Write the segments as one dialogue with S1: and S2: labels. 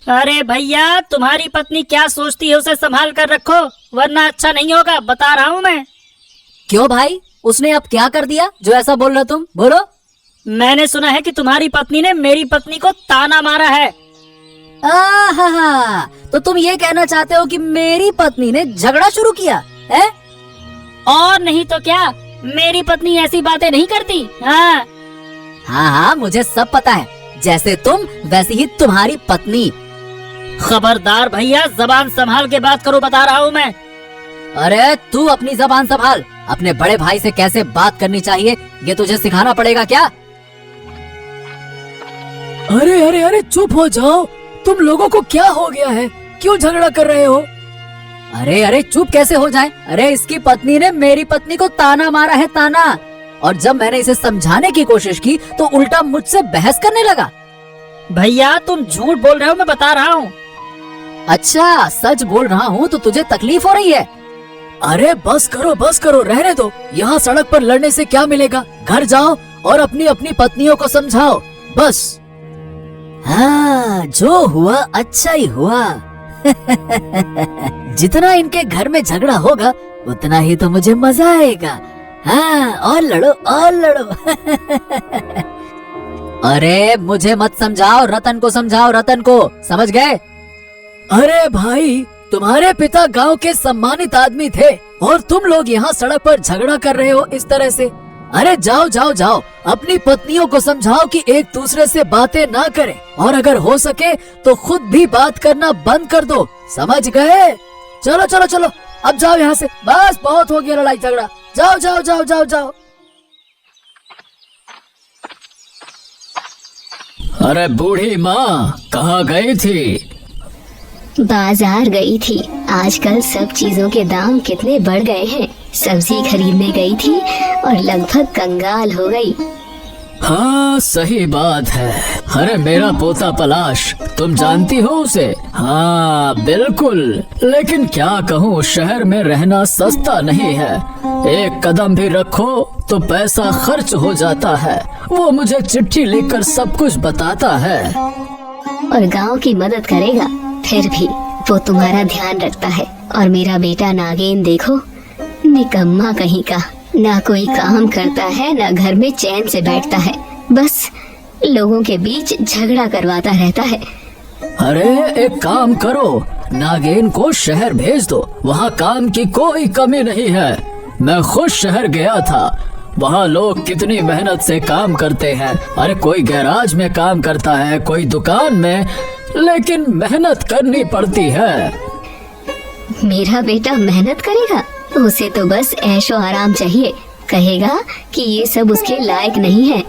S1: अरे भैया, तुम्हारी पत्नी क्या सोचती है उसे संभाल कर रखो, वरना अच्छा नहीं होगा, बता रहा हूँ मैं।
S2: क्यों भाई, उसने अब क्या कर दिया जो ऐसा बोल रहे तुम? बोलो।
S1: मैंने सुना है कि तुम्हारी पत्नी ने मेरी पत्नी को ताना मारा है।
S2: आहा, तो तुम ये कहना चाहते हो कि मेरी पत्नी ने झगड़ा शुरू किया है?
S1: और नहीं तो क्या, मेरी पत्नी ऐसी बातें नहीं करती। हाँ
S2: हाँ, मुझे सब पता है। जैसे तुम वैसी ही तुम्हारी पत्नी।
S1: खबरदार भैया, जबान संभाल के बात करो, बता रहा हूँ मैं।
S2: अरे तू अपनी जबान संभाल। अपने बड़े भाई से कैसे बात करनी चाहिए ये तुझे सिखाना पड़ेगा क्या?
S3: अरे अरे अरे चुप हो जाओ, तुम लोगों को क्या हो गया है? क्यों झगड़ा कर रहे हो?
S2: अरे अरे चुप कैसे हो जाए? अरे इसकी पत्नी ने मेरी पत्नी को ताना मारा है, ताना। और जब मैंने इसे समझाने की कोशिश की तो उल्टा मुझसे बहस करने लगा।
S1: भैया तुम झूठ बोल रहे हो, मैं बता रहा हूँ।
S2: अच्छा, सच बोल रहा हूँ तो तुझे तकलीफ हो रही है?
S3: अरे बस करो, रहने दो। यहाँ सड़क पर लड़ने से क्या मिलेगा? घर जाओ और अपनी अपनी पत्नियों को समझाओ, बस।
S2: हाँ, जो हुआ अच्छा ही हुआ। जितना इनके घर में झगड़ा होगा उतना ही तो मुझे मजा आएगा। हाँ, और लड़ो और लड़ो। अरे मुझे मत समझाओ, रतन को समझाओ, रतन को। समझ गए?
S3: अरे भाई, तुम्हारे पिता गांव के सम्मानित आदमी थे और तुम लोग यहाँ सड़क पर झगड़ा कर रहे हो इस तरह से। अरे जाओ जाओ जाओ, अपनी पत्नियों को समझाओ कि एक दूसरे से बातें ना करें, और अगर हो सके तो खुद भी बात करना बंद कर दो। समझ गए? चलो चलो चलो, अब जाओ यहाँ से। बस बहुत हो गया लड़ाई झगड़ा। जाओ जाओ जाओ जाओ जाओ। अरे बूढ़ी माँ कहाँ गई थी?
S4: बाजार गई थी। आजकल सब चीजों के दाम कितने बढ़ गए हैं। सब्जी खरीदने गई थी और लगभग कंगाल हो गई।
S3: हाँ सही बात है। अरे मेरा पोता पलाश, तुम जानती हो उसे? हाँ बिल्कुल, लेकिन क्या कहूँ, शहर में रहना सस्ता नहीं है। एक कदम भी रखो तो पैसा खर्च हो जाता है। वो मुझे चिट्ठी लिखकर सब कुछ बताता है।
S4: और गांव की मदद करेगा, फिर भी वो तुम्हारा ध्यान रखता है। और मेरा बेटा नागेन देखो, निकम्मा कहीं का, ना कोई काम करता है, ना घर में चैन से बैठता है, बस लोगों के बीच झगड़ा करवाता रहता है।
S3: अरे एक काम करो, नागेन को शहर भेज दो, वहाँ काम की कोई कमी नहीं है। मैं खुद शहर गया था, वहाँ लोग कितनी मेहनत से काम करते हैं। अरे कोई गैराज में काम करता है, कोई दुकान में, लेकिन मेहनत करनी पड़ती है।
S4: मेरा बेटा मेहनत करेगा? उसे तो बस ऐशो आराम चाहिए। कहेगा कि ये सब उसके लायक नहीं है।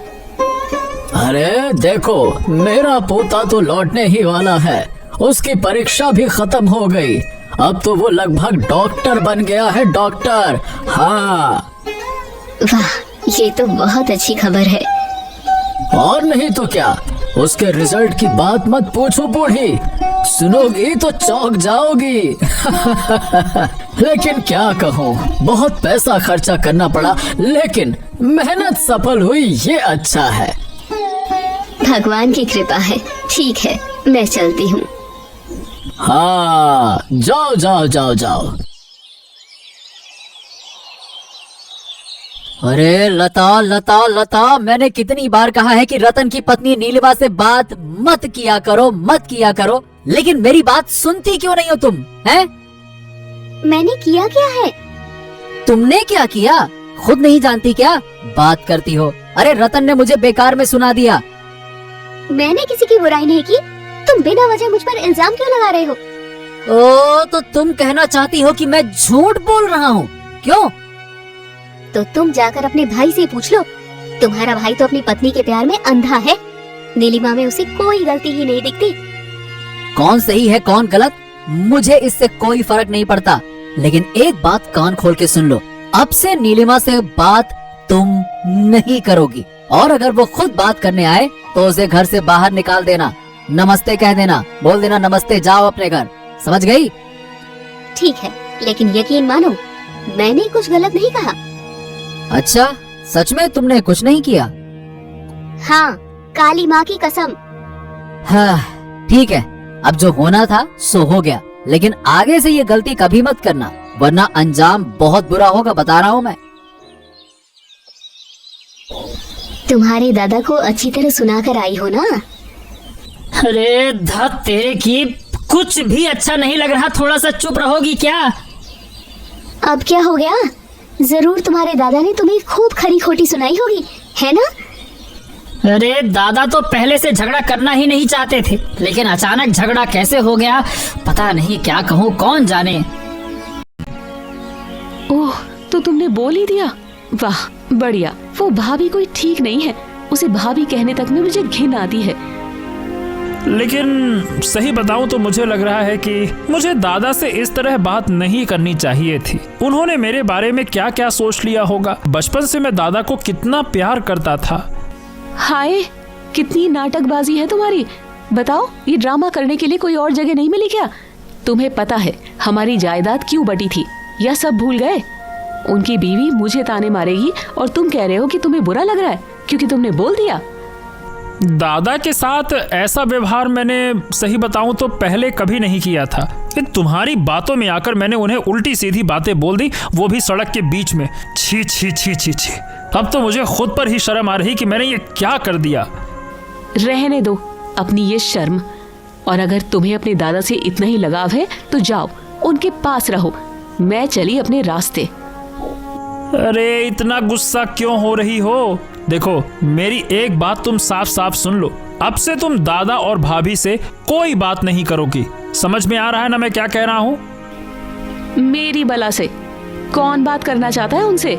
S3: अरे देखो, मेरा पोता तो लौटने ही वाला है। उसकी परीक्षा भी खत्म हो गई। अब तो वो लगभग डॉक्टर बन गया है, डॉक्टर। हाँ
S4: वाह, ये तो बहुत अच्छी खबर है।
S3: और नहीं तो क्या। उसके रिजल्ट की बात मत पूछो बूढ़ी, सुनोगी तो चौंक जाओगी। लेकिन क्या कहूँ, बहुत पैसा खर्चा करना पड़ा, लेकिन मेहनत सफल हुई, ये अच्छा है।
S4: भगवान की कृपा है। ठीक है, मैं चलती हूँ।
S3: हाँ जाओ जाओ जाओ जाओ।
S2: अरे लता लता लता, मैंने कितनी बार कहा है कि रतन की पत्नी नीलिमा से बात मत किया करो, मत किया करो, लेकिन मेरी बात सुनती क्यों नहीं हो तुम? हैं?
S4: मैंने किया क्या है?
S2: तुमने क्या किया? खुद नहीं जानती क्या? बात करती हो। अरे रतन ने मुझे बेकार में सुना दिया।
S4: मैंने किसी की बुराई नहीं की। तुम बिना वजह मुझ पर इल्जाम क्यों लगा रहे हो?
S2: ओ, तो तुम कहना चाहती हो कि मैं झूठ बोल रहा हूँ? क्यों?
S4: तो तुम जाकर अपने भाई से पूछ लो। तुम्हारा भाई तो अपनी पत्नी के प्यार में अंधा है। नीलिमा में उसे कोई गलती ही नहीं दिखती।
S2: कौन सही है कौन गलत, मुझे इससे कोई फर्क नहीं पड़ता। लेकिन एक बात कान खोल के सुन लो, अब से नीलिमा से बात तुम नहीं करोगी, और अगर वो खुद बात करने आए तो उसे घर से बाहर निकाल देना। नमस्ते कह देना, बोल देना नमस्ते, जाओ अपने घर। समझ गई?
S4: ठीक है, लेकिन यकीन मानो, मैंने कुछ गलत नहीं कहा।
S2: अच्छा, सच में तुमने कुछ नहीं किया?
S4: हाँ, काली माँ की कसम।
S2: हाँ ठीक है, अब जो होना था सो हो गया, लेकिन आगे से ये गलती कभी मत करना, वरना अंजाम बहुत बुरा होगा, बता रहा हूँ मैं।
S4: तुम्हारे दादा को अच्छी तरह सुनाकर आई हो ना?
S1: अरे धत तेरे की, कुछ भी अच्छा नहीं लग रहा, थोड़ा सा चुप रहोगी क्या?
S4: अब क्या हो गया? जरूर तुम्हारे दादा ने तुम्हें खूब खरी खोटी सुनाई होगी, है ना?
S1: अरे दादा तो पहले से झगड़ा करना ही नहीं चाहते थे, लेकिन अचानक झगड़ा कैसे हो गया पता नहीं, क्या कहूँ, कौन जाने।
S5: ओह, तो तुमने बोल ही दिया, वाह बढ़िया। वो भाभी कोई ठीक नहीं है, उसे भाभी कहने तक में मुझे घिन आती है।
S6: लेकिन सही बताऊं तो मुझे लग रहा है कि मुझे दादा से इस तरह बात नहीं करनी चाहिए थी। उन्होंने मेरे बारे में क्या क्या सोच लिया होगा। बचपन से मैं दादा को कितना प्यार करता था।
S5: हाय, कितनी नाटकबाजी है तुम्हारी। बताओ, ये ड्रामा करने के लिए कोई और जगह नहीं मिली क्या? तुम्हें पता है हमारी जायदाद क्यों बटी थी, या सब भूल गए? उनकी बीवी मुझे ताने मारेगी और तुम कह रहे हो कि तुम्हें बुरा लग रहा है क्योंकि तुमने बोल दिया।
S6: दादा के साथ ऐसा व्यवहार मैंने सही बताऊं तो पहले कभी नहीं किया था। कि तुम्हारी बातों में आकर मैंने उन्हें उल्टी सीधी बातें बोल दी, वो भी सड़क के बीच में। छी छी छी छी छी, अब तो मुझे खुद पर ही शर्म आ रही कि मैंने ये क्या कर दिया।
S5: रहने दो अपनी ये शर्म, और अगर तुम्हें अपने दादा से इतना ही लगाव है तो जाओ उनके पास रहो, मैं चली अपने रास्ते।
S6: अरे इतना गुस्सा क्यों हो रही हो? देखो, मेरी एक बात तुम साफ साफ सुन लो, अब से तुम दादा और भाभी से कोई बात नहीं करोगी। समझ में आ रहा है ना मैं क्या कह रहा हूँ?
S5: मेरी बला से कौन बात करना चाहता है उनसे?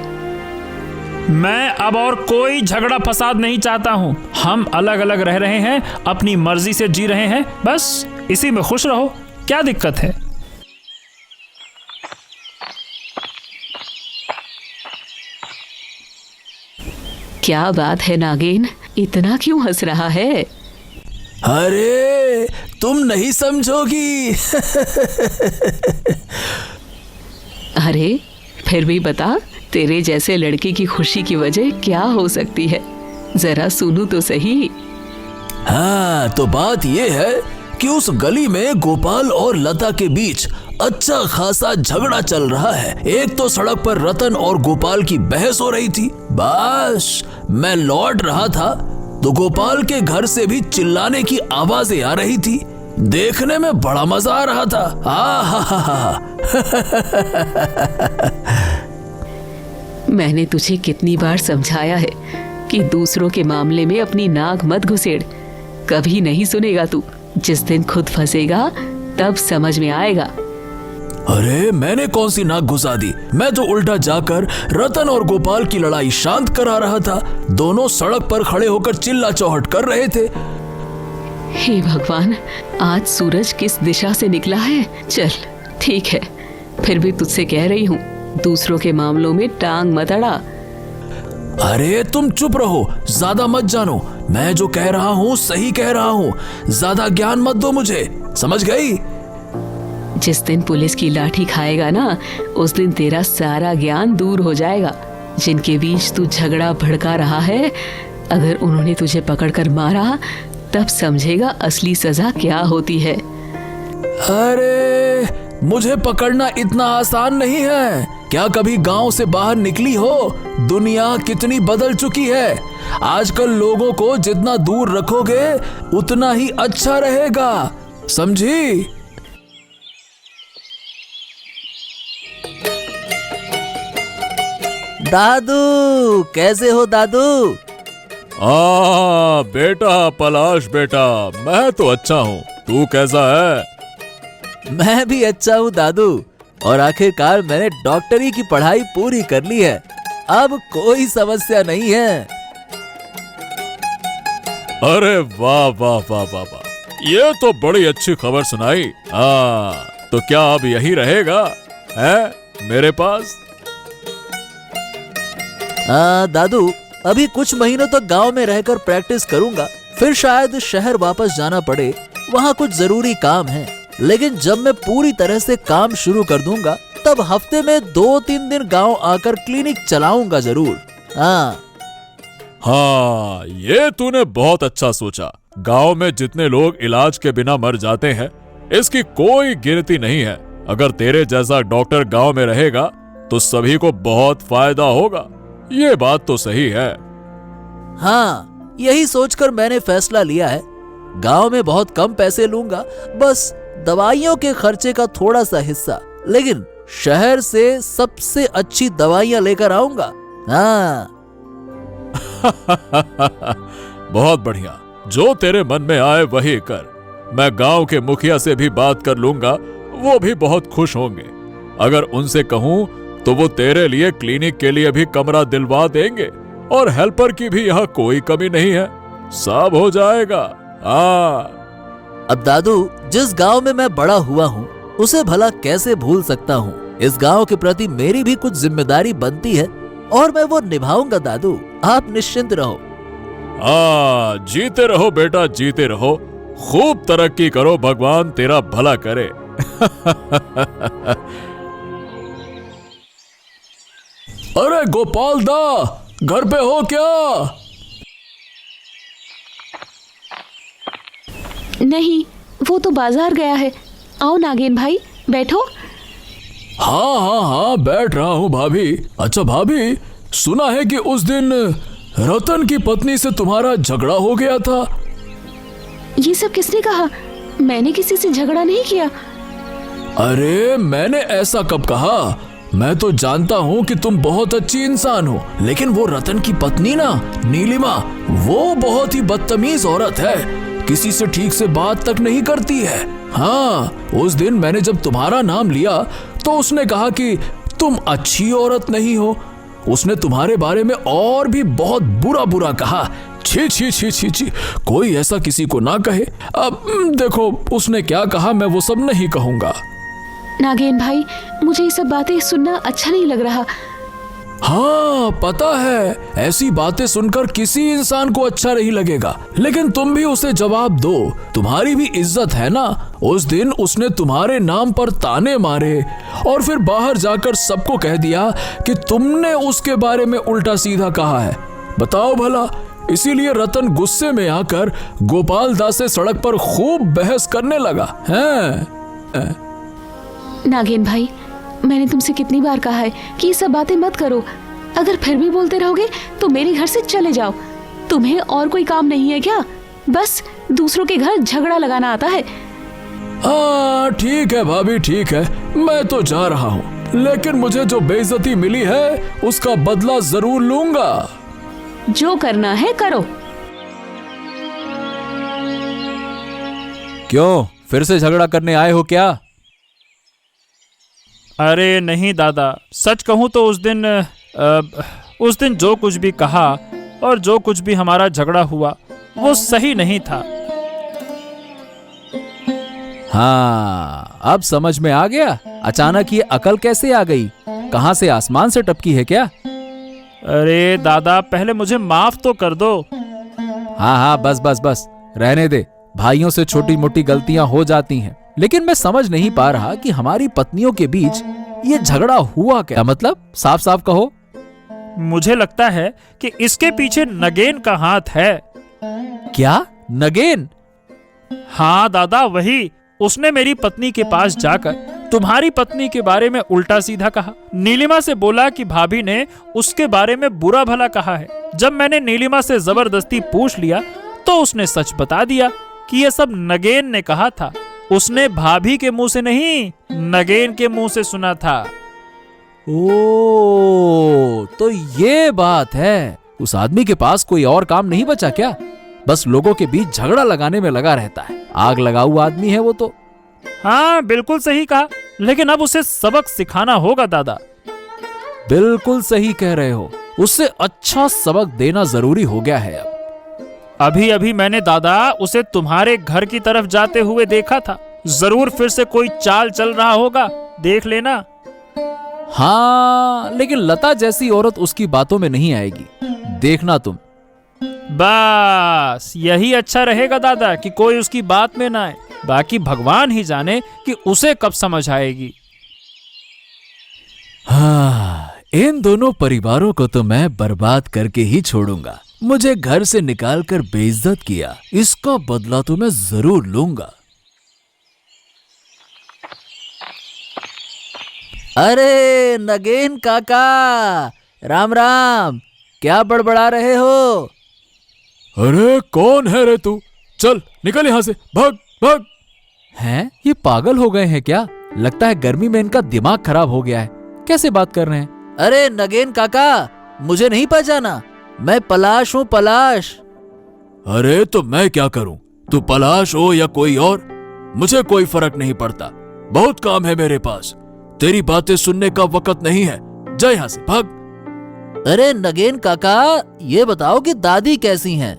S6: मैं अब और कोई झगड़ा फसाद नहीं चाहता हूँ। हम अलग अलग रह रहे हैं, अपनी मर्जी से जी रहे हैं, बस इसी में खुश रहो, क्या दिक्कत है?
S5: क्या बात है नागिन, इतना क्यों हंस रहा है?
S7: अरे तुम नहीं समझोगी।
S5: अरे फिर भी बता, तेरे जैसे लड़के की खुशी की वजह क्या हो सकती है? जरा सुनूं तो सही।
S7: हाँ, तो बात ये है कि उस गली में गोपाल और लता के बीच अच्छा खासा झगड़ा चल रहा है। एक तो सड़क पर रतन और गोपाल की बहस हो रही थी। बस मैं लौट रहा था तो गोपाल के घर से भी चिल्लाने की आवाजें आ रही थी। देखने में बड़ा मजा आ रहा था।
S5: मैंने तुझे कितनी बार समझाया है कि दूसरों के मामले में अपनी नाक मत घुसेड़। कभी नहीं सुनेगा तू। जिस दिन खुद फंसेगा तब समझ में आएगा।
S7: अरे मैंने कौन सी नाक घुसा दी? मैं तो उल्टा जाकर रतन और गोपाल की लड़ाई शांत करा रहा था। दोनों सड़क पर खड़े होकर चिल्ला चौहट कर रहे थे।
S5: हे भगवान, आज सूरज किस दिशा से निकला है? चल ठीक है, फिर भी तुझसे कह रही हूँ, दूसरों के मामलों में टांग मत अड़ा।
S7: अरे तुम चुप रहो, ज्यादा मत जानो। मैं जो कह रहा हूँ सही कह रहा हूँ, ज्यादा ज्ञान मत दो मुझे, समझ गई?
S5: जिस दिन पुलिस की लाठी खाएगा ना, उस दिन तेरा सारा ज्ञान दूर हो जाएगा। जिनके बीच तू झगड़ा भड़का रहा है, अगर उन्होंने तुझे पकड़कर मारा तब समझेगा असली सजा क्या होती है।
S7: अरे मुझे पकड़ना इतना आसान नहीं है। क्या कभी गांव से बाहर निकली हो? दुनिया कितनी बदल चुकी है। आजकल लोगों को जितना दूर रखोगे उतना ही अच्छा रहेगा, समझी?
S8: दादू, कैसे हो दादू?
S9: बेटा पलाश बेटा, मैं तो अच्छा हूँ, तू कैसा है?
S8: मैं भी अच्छा हूँ दादू, और आखिरकार मैंने डॉक्टरी की पढ़ाई पूरी कर ली है। अब कोई समस्या नहीं है।
S9: अरे वाह वाह वाह वाह वाह, ये तो बड़ी अच्छी खबर सुनाई। तो क्या अब यही रहेगा है मेरे पास?
S8: दादू, अभी कुछ महीनों तक गांव में रहकर प्रैक्टिस करूंगा, फिर शायद शहर वापस जाना पड़े, वहाँ कुछ जरूरी काम है। लेकिन जब मैं पूरी तरह से काम शुरू कर दूंगा तब हफ्ते में 2-3 दिन गांव आकर क्लिनिक चलाऊंगा जरूर।
S9: हाँ, ये तूने बहुत अच्छा सोचा। गांव में जितने लोग इलाज के बिना मर जाते हैं, इसकी कोई गिनती नहीं है। अगर तेरे जैसा डॉक्टर गांव में रहेगा तो सभी को बहुत फायदा होगा। ये बात तो सही है।
S8: हाँ, यही सोचकर मैंने फैसला लिया है। गांव में बहुत कम पैसे लूंगा, बस दवाइयों के खर्चे का थोड़ा सा हिस्सा, लेकिन शहर से सबसे अच्छी दवाइयां लेकर आऊंगा। हाँ।
S9: बहुत बढ़िया, जो तेरे मन में आए वही कर। मैं गांव के मुखिया से भी बात कर लूंगा, वो भी बहुत खुश होंगे। अगर उनसे कहूं तो वो तेरे लिए क्लिनिक के लिए भी कमरा दिलवा देंगे और हेल्पर की भी यहाँ कोई कमी नहीं है। सब हो जाएगा।
S8: अब दादू, जिस गांव में मैं बड़ा हुआ हूँ उसे भला कैसे भूल सकता हूँ। इस गांव के प्रति मेरी भी कुछ जिम्मेदारी बनती है और मैं वो निभाऊंगा दादू, आप निश्चिंत रहो।
S9: जीते रहो बेटा, जीते रहो। खूब तरक्की करो, भगवान तेरा भला करे।
S7: अरे गोपाल दा, घर पे हो क्या?
S5: नहीं, वो तो बाजार गया है। आओ नागेन भाई, बैठो।
S7: हाँ हाँ हाँ, बैठ रहा हूँ भाभी। अच्छा भाभी, सुना है कि उस दिन रतन की पत्नी से तुम्हारा झगड़ा हो गया था।
S5: ये सब किसने कहा? मैंने किसी से झगड़ा नहीं किया।
S7: अरे मैंने ऐसा कब कहा? मैं तो जानता हूँ कि तुम बहुत अच्छी इंसान हो, लेकिन वो रतन की पत्नी ना, नीलिमा, वो बहुत ही बदतमीज औरत है। किसी से ठीक से बात तक नहीं करती है। हाँ, उस दिन मैंने जब तुम्हारा नाम लिया तो उसने कहा कि तुम अच्छी औरत नहीं हो। उसने तुम्हारे बारे में और भी बहुत बुरा बुरा कहा। छी छी छी छी छी, कोई ऐसा किसी को ना कहे। अब देखो उसने क्या कहा, मैं वो सब नहीं कहूंगा।
S5: नागेन भाई, मुझे ये सब बातें सुनना अच्छा नहीं लग रहा।
S7: हाँ पता है, ऐसी बातें सुनकर किसी इंसान को अच्छा नहीं लगेगा, लेकिन तुम भी उसे जवाब दो, तुम्हारी भी इज्जत है ना। उस दिन उसने तुम्हारे नाम पर ताने मारे और फिर बाहर जाकर सबको कह दिया कि तुमने उसके बारे में उल्टा सीधा कहा है। बताओ भला, इसीलिए रतन गुस्से में आकर गोपाल दास से सड़क पर खूब बहस करने लगा है।
S5: नागेन भाई, मैंने तुमसे कितनी बार कहा है कि ये सब बातें मत करो। अगर फिर भी बोलते रहोगे तो मेरे घर से चले जाओ। तुम्हें और कोई काम नहीं है क्या? बस दूसरों के घर झगड़ा लगाना आता है।
S7: ठीक है भाभी, ठीक है, मैं तो जा रहा हूँ, लेकिन मुझे जो बेइज्जती मिली है उसका बदला जरूर लूंगा।
S5: जो करना है करो।
S8: क्यों, फिर से झगड़ा करने आए हो क्या?
S6: अरे नहीं दादा, सच कहूं तो उस दिन जो कुछ भी कहा और जो कुछ भी हमारा झगड़ा हुआ वो सही नहीं था।
S8: हाँ, अब समझ में आ गया। अचानक ये अकल कैसे आ गई? कहां से आसमान से टपकी है क्या?
S6: अरे दादा, पहले मुझे माफ तो कर दो।
S8: हाँ हाँ, बस बस बस, रहने दे। भाइयों से छोटी मोटी गलतियां हो जाती हैं, लेकिन मैं समझ नहीं पा रहा कि हमारी पत्नियों के बीच ये झगड़ा हुआ क्या? मतलब साफ साफ कहो।
S6: मुझे लगता है कि इसके पीछे नगेन का हाथ है।
S8: क्या? नगेन?
S6: हाँ दादा, वही। उसने मेरी पत्नी के पास जाकर तुम्हारी पत्नी के बारे में उल्टा सीधा कहा। नीलिमा से बोला कि भाभी ने उसके बारे में बुरा भला कहा है। जब मैंने नीलिमा से जबरदस्ती पूछ लिया तो उसने सच बता दिया कि यह सब नगेन ने कहा था। उसने भाभी के मुंह से नहीं, नगेन के मुंह से सुना था।
S8: ओ, तो ये बात है। उस आदमी के पास कोई और काम नहीं बचा क्या? बस लोगों के बीच झगड़ा लगाने में लगा रहता है। आग लगाऊ आदमी है वो तो।
S6: हाँ, बिल्कुल सही कहा, लेकिन अब उसे सबक सिखाना होगा दादा।
S8: बिल्कुल सही कह रहे हो, उससे अच्छा सबक देना जरूरी हो गया है अब।
S6: अभी अभी मैंने दादा उसे तुम्हारे घर की तरफ जाते हुए देखा था। जरूर फिर से कोई चाल चल रहा होगा, देख लेना।
S8: हाँ, लेकिन लता जैसी औरत उसकी बातों में नहीं आएगी, देखना तुम।
S6: बस यही अच्छा रहेगा दादा कि कोई उसकी बात में ना आए। बाकी भगवान ही जाने कि उसे कब समझ आएगी।
S8: हाँ, इन दोनों परिवारों को तो मैं बर्बाद करके ही छोड़ूंगा। मुझे घर से निकालकर बेइज्जत किया, इसका बदला तो मैं जरूर लूंगा। अरे नगेन काका, राम राम, क्या बड़बड़ा रहे हो?
S9: अरे कौन है रे तू? चल निकल यहाँ से, भाग भाग।
S8: हैं? ये पागल हो गए हैं क्या? लगता है गर्मी में इनका दिमाग खराब हो गया है। कैसे बात कर रहे हैं? अरे नगेन काका, मुझे नहीं पहचाना? मैं पलाश हूँ, पलाश।
S9: अरे तो मैं क्या करूं? तू पलाश हो या कोई और, मुझे कोई फर्क नहीं पड़ता। बहुत काम है मेरे पास, तेरी बातें सुनने का वक्त नहीं है। जा यहाँ से, भाग।
S8: अरे नगेन काका, ये बताओ कि दादी कैसी हैं?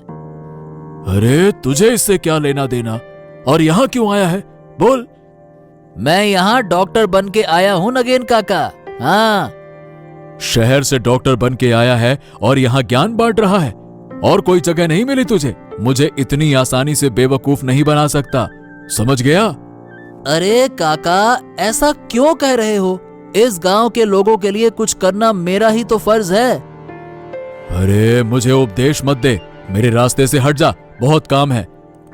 S9: अरे तुझे इससे क्या लेना देना, और यहाँ क्यों आया है? बोल।
S8: मैं यहाँ डॉक्टर बन के आया हूँ नगेन काका। हाँ।
S9: शहर से डॉक्टर बन के आया है और यहाँ ज्ञान बांट रहा है, और कोई जगह नहीं मिली तुझे? मुझे इतनी आसानी से बेवकूफ नहीं बना सकता, समझ गया?
S8: अरे काका, ऐसा क्यों कह रहे हो? इस गांव के लोगों के लिए कुछ करना मेरा ही तो फर्ज है।
S9: अरे मुझे उपदेश मत दे, मेरे रास्ते से हट जा, बहुत काम है।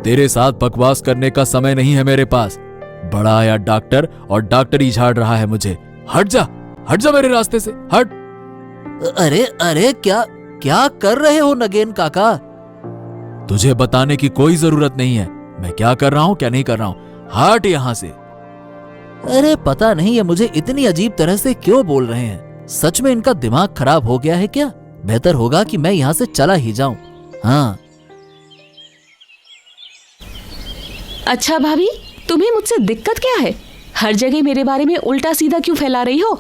S9: तेरे साथ बकवास करने का समय नहीं है मेरे पास। बड़ा आया डॉक्टर और डॉक्टरी झाड़ रहा है मुझे। हट जा, हट जा मेरे रास्ते से, हट।
S8: अरे अरे, क्या क्या कर रहे हो नगेन काका?
S9: तुझे बताने की कोई जरूरत नहीं है मैं क्या कर रहा हूँ क्या नहीं कर रहा हूँ। हट यहाँ से।
S8: अरे पता नहीं ये मुझे इतनी अजीब तरह से क्यों बोल रहे हैं। सच में इनका दिमाग खराब हो गया है क्या? बेहतर होगा कि मैं यहाँ से चला ही जाऊं। हाँ।
S5: अच्छा भाभी, तुम्हें मुझसे दिक्कत क्या है? हर जगह मेरे बारे में उल्टा सीधा क्यों फैला रही हो?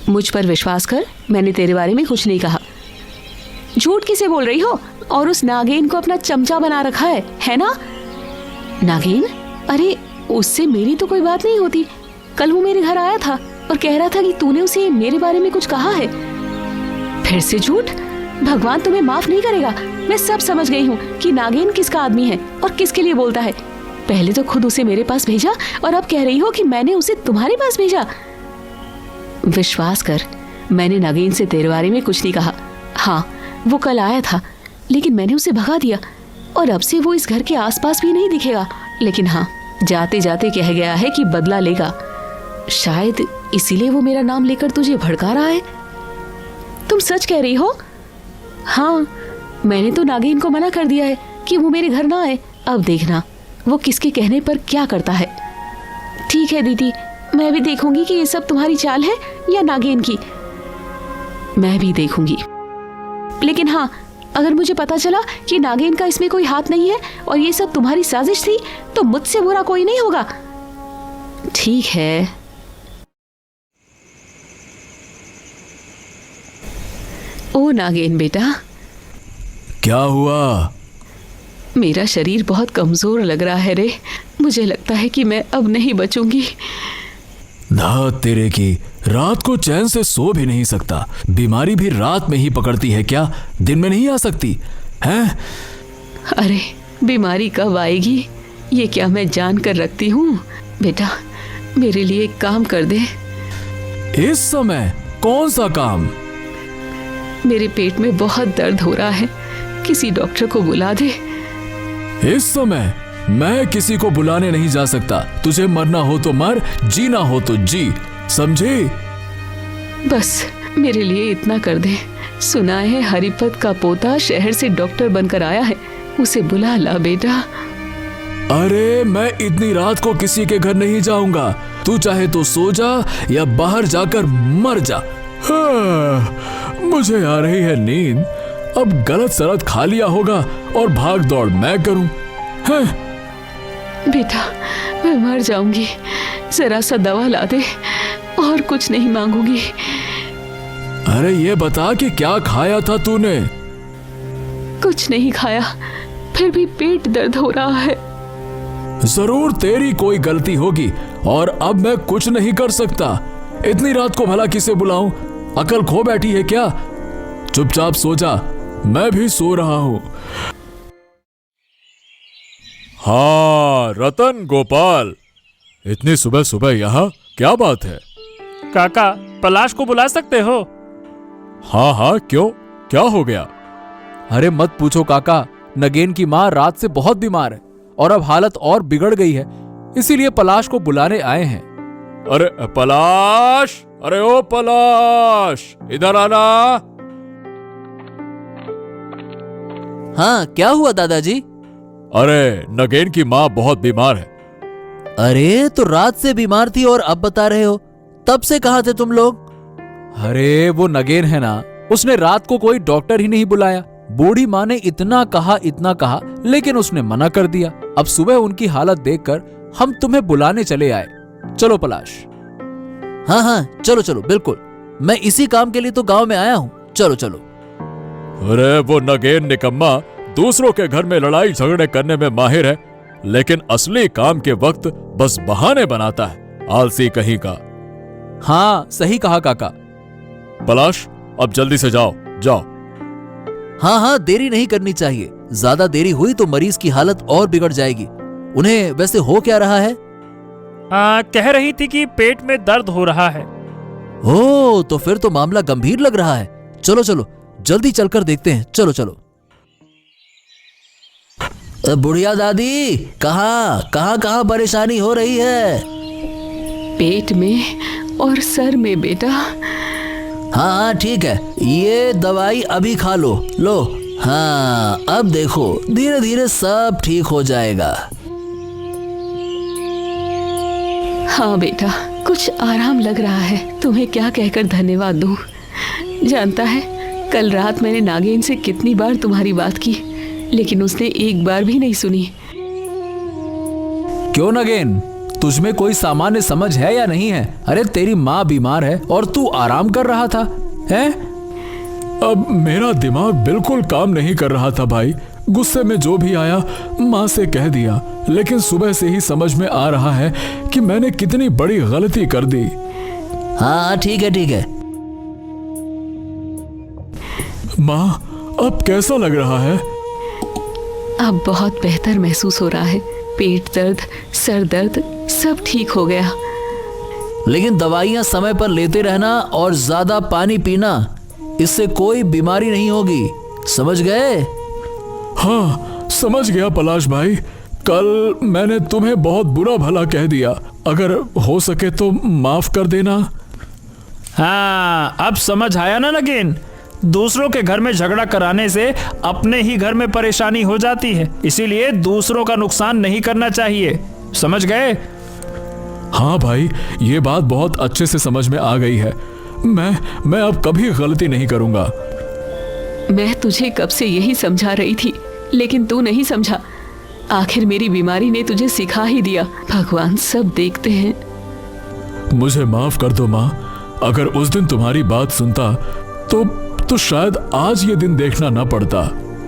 S5: मुझ पर विश्वास कर, मैंने तेरे बारे में कुछ नहीं कहा। झूठ किसे बोल रही हो? और उस नागिन को अपना चमचा बना रखा है ना? नागिन? अरे उससे मेरी तो कोई बात नहीं होती। कल वो मेरे घर आया था और कह रहा था कि तूने उसे मेरे बारे में कुछ कहा है। फिर से झूठ? भगवान तुम्हें माफ नहीं करेगा। मैं सब समझ गई हूँ कि नागिन किसका आदमी है और किसके लिए बोलता है। पहले तो खुद उसे मेरे पास भेजा और अब कह रही हो कि मैंने उसे तुम्हारे पास भेजा। विश्वास कर, मैंने नागिन से तेरे बारे में कुछ नहीं कहा। हाँ, वो कल आया था लेकिन मैंने उसे भगा दिया और अब से वो इस घर के आसपास भी नहीं दिखेगा। लेकिन हाँ, जाते जाते कह गया है कि बदला लेगा। शायद इसीलिए वो मेरा नाम लेकर तुझे भड़का रहा है। तुम सच कह रही हो? हाँ, मैंने तो नागिन को मना कर दिया है कि वो मेरे घर ना आए। अब देखना वो किसके कहने पर क्या करता है। ठीक है दीदी, मैं भी देखूंगी कि ये सब तुम्हारी चाल है या नागिन की। मैं भी देखूंगी। लेकिन हाँ, अगर मुझे पता चला कि नागिन का इसमें कोई हाथ नहीं है और ये सब तुम्हारी साजिश थी तो मुझसे बुरा कोई नहीं होगा। ठीक है। ओ नागिन बेटा।
S9: क्या हुआ?
S5: मेरा शरीर बहुत कमजोर लग रहा है रे। मुझे लगता है कि मैं अब नहीं बचूंगी।
S9: ना तेरे की, रात को चैन से सो भी नहीं सकता। बीमारी भी रात में ही पकड़ती है क्या? दिन में नहीं आ सकती हैं?
S5: अरे बीमारी कब आएगी ये क्या मैं जान कर रखती हूँ? बेटा मेरे लिए एक काम कर दे।
S9: इस समय कौन सा काम?
S5: मेरे पेट में बहुत दर्द हो रहा है, किसी डॉक्टर को बुला दे।
S9: इस समय मैं किसी को बुलाने नहीं जा सकता। तुझे मरना हो तो मर, जीना हो तो जी, समझी?
S5: बस मेरे लिए इतना कर दे। सुना है हरिपत का पोता शहर से डॉक्टर बनकर आया है, उसे बुला ला बेटा।
S9: अरे मैं इतनी रात को किसी के घर नहीं जाऊंगा। तू चाहे तो सो जा या बाहर जाकर मर जा। हाँ, मुझे आ रही है नींद। अब गलत सलत खा लिया होगा और भाग दौड़ मैं करूं। हाँ।
S5: बेटा मैं मर जाऊंगी, जरा सा दवा ला दे, और कुछ नहीं मांगूंगी।
S9: अरे ये बता कि क्या खाया था तूने?
S5: कुछ नहीं खाया, फिर भी पेट दर्द हो रहा है।
S9: जरूर तेरी कोई गलती होगी और अब मैं कुछ नहीं कर सकता। इतनी रात को भला किसे बुलाऊं? अकल खो बैठी है क्या? चुपचाप सो जा, मैं भी सो रहा हूं। हाँ रतन, गोपाल, इतनी सुबह सुबह यहाँ क्या बात है?
S6: काका, पलाश को बुला सकते हो?
S9: हाँ हाँ, क्यों, क्या हो गया?
S8: अरे मत पूछो काका, नगेन की माँ रात से बहुत बीमार है और अब हालत और बिगड़ गई है, इसीलिए पलाश को बुलाने आए हैं।
S9: अरे पलाश, अरे ओ पलाश, इधर आना।
S8: हाँ क्या हुआ दादाजी?
S9: अरे नगेन की माँ बहुत बीमार है।
S8: अरे तो रात से बीमार थी और अब बता रहे हो, तब से कहाँ थे तुम लोग? अरे वो नगेन है ना, उसने रात को कोई डॉक्टर ही नहीं बुलाया। बूढ़ी माँ ने इतना कहा लेकिन उसने मना कर दिया। अब सुबह उनकी हालत देखकर हम तुम्हें बुलाने चले आए। चलो पलाश। हाँ हाँ चलो चलो, बिल्कुल, मैं इसी काम के लिए तो गांव में आया हूँ। चलो चलो।
S9: अरे वो नगेन निकम्मा दूसरों के घर में लड़ाई झगड़े करने में माहिर है, लेकिन असली काम के वक्त बस बहाने बनाता है, आलसी कहीं का।
S8: हाँ सही कहा काका।
S9: पलाश अब जल्दी से जाओ जाओ।
S8: हाँ हाँ देरी नहीं करनी चाहिए, ज्यादा देरी हुई तो मरीज की हालत और बिगड़ जाएगी। उन्हें वैसे हो क्या रहा है?
S6: कह रही थी कि पेट में दर्द हो रहा है।
S8: ओह तो फिर तो मामला गंभीर लग रहा है। चलो चलो जल्दी चलकर देखते हैं। चलो चलो।
S7: बुढ़िया दादी, कहाँ परेशानी हो रही है?
S5: पेट में और सर में बेटा।
S7: हाँ ठीक है, ये दवाई अभी खा लो। लो, हाँ अब देखो धीरे धीरे सब ठीक हो जाएगा।
S5: हाँ बेटा, कुछ आराम लग रहा है। तुम्हें क्या कहकर धन्यवाद दूं? जानता है, कल रात मैंने नागेन से कितनी बार तुम्हारी बात की, लेकिन उसने एक बार भी नहीं सुनी।
S8: क्यों नगेन, तुझमें कोई सामान्य समझ है या नहीं है? अरे तेरी माँ बीमार है और तू आराम कर रहा था, हैं?
S9: अब मेरा दिमाग बिल्कुल काम नहीं कर रहा था भाई। गुस्से में जो भी आया माँ से कह दिया, लेकिन सुबह से ही समझ में आ रहा है कि मैंने कितनी बड़ी गलती कर दी।
S7: हाँ ठीक है।
S9: माँ अब कैसा लग रहा है?
S5: अब बहुत बेहतर महसूस हो रहा है। पेट दर्द, सर दर्द सब ठीक हो गया।
S7: लेकिन दवाइयाँ समय पर लेते रहना और ज्यादा पानी पीना, इससे कोई बीमारी नहीं होगी, समझ गए?
S9: हाँ समझ गया पलाश भाई। कल मैंने तुम्हें बहुत बुरा भला कह दिया, अगर हो सके तो माफ कर देना।
S6: हाँ अब समझ आया ना नगेन, दूसरों के घर में झगड़ा कराने से अपने ही घर में परेशानी हो जाती है, इसीलिए दूसरों का नुकसान नहीं करना चाहिए, समझ गए?
S9: हाँ भाई, ये बात बहुत अच्छे से समझ में आ गई है। मैं अब कभी गलती नहीं करूंगा।
S5: मैं तुझे कब से यही समझा रही थी, लेकिन तू नहीं समझा। आखिर मेरी बीमारी ने तुझे सिखा ही दिया। भगवान सब देखते हैं।
S9: मुझे माफ कर दो माँ, अगर उस दिन तुम्हारी बात सुनता तो शायद आज ये दिन देखना न पड़ता।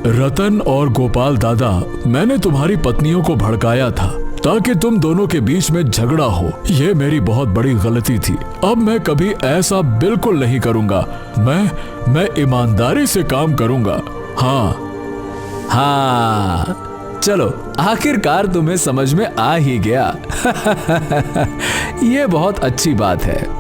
S9: रतन और गोपाल दादा, मैंने तुम्हारी पत्नियों को भड़काया था ताकि तुम दोनों के बीच में झगड़ा हो। ये मेरी बहुत बड़ी गलती थी। अब मैं कभी ऐसा बिल्कुल नहीं करूंगा। मैं ईमानदारी से काम करूंगा।
S8: हाँ चलो, आखिरकार तुम्हें समझ में आ ही गया। ये बहुत अच्छी बात है।